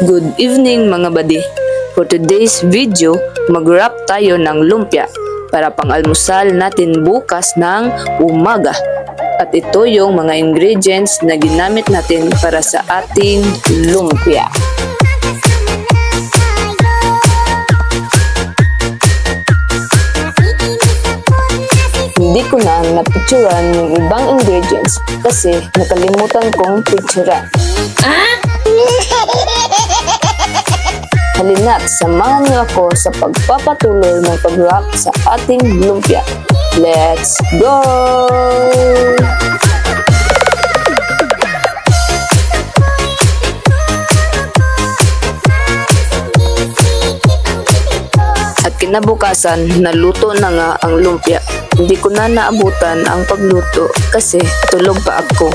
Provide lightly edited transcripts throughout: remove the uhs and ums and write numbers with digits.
Good evening mga badi. For today's video, mag-wrap tayo ng lumpia para pang-almusal natin bukas ng umaga. At ito yung mga ingredients na ginamit natin para sa ating lumpia. Hindi ko na napicturan yung ibang ingredients kasi nakalimutan kong picturan. Halina't samahan niyo ako sa pagpapatuloy ng pag-wrap sa ating lumpia. Let's go! At kinabukasan, naluto na nga ang lumpia. Hindi ko na naabutan ang pagluto kasi tulog pa ako.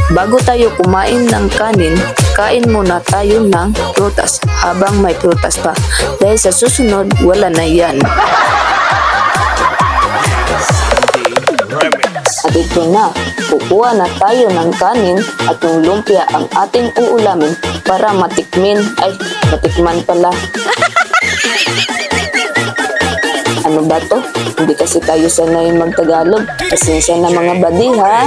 Bago tayo kumain ng kanin, kain muna tayo ng prutas habang may prutas pa. Dahil sa susunod, wala na yan. At ito na, kukuha na tayo ng kanin at yung lumpia ang ating uulamin para matikman pala. Ano ba to? Hindi kasi tayo sanay mag-Tagalog. Pasensya na mga badi ha.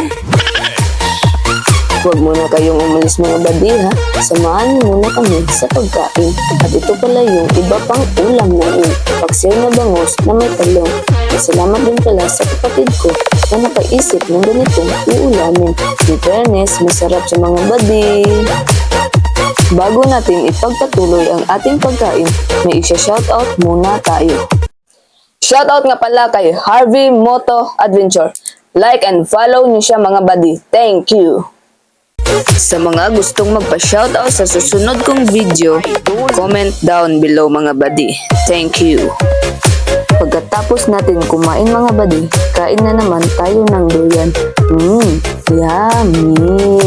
Huwag muna kayong umalis mga badi ha. Samahan niyo muna kami sa pagkain. At ito pala yung iba pang ulam namin. Paksiw na bangus na may talong. Salamat din pala sa kapatid ko na napaisip ng ganitong uulamin. In fairness, masarap sa mga badi. Bago natin ipagpatuloy ang ating pagkain, may isa-shoutout muna tayo. Shoutout nga pala kay Harvey Moto Adventure. Like and follow niyo siya mga badi. Thank you! Sa mga gustong magpa-shoutout sa susunod kong video, comment down below mga badi. Thank you! Pagkatapos natin kumain mga badi, kain na naman tayo ng durian. Yummy!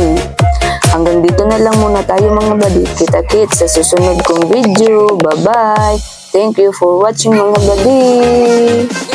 Hanggang dito na lang muna tayo mga badi. Kita-kits sa susunod kong video. Bye-bye! Thank you for watching mga badi!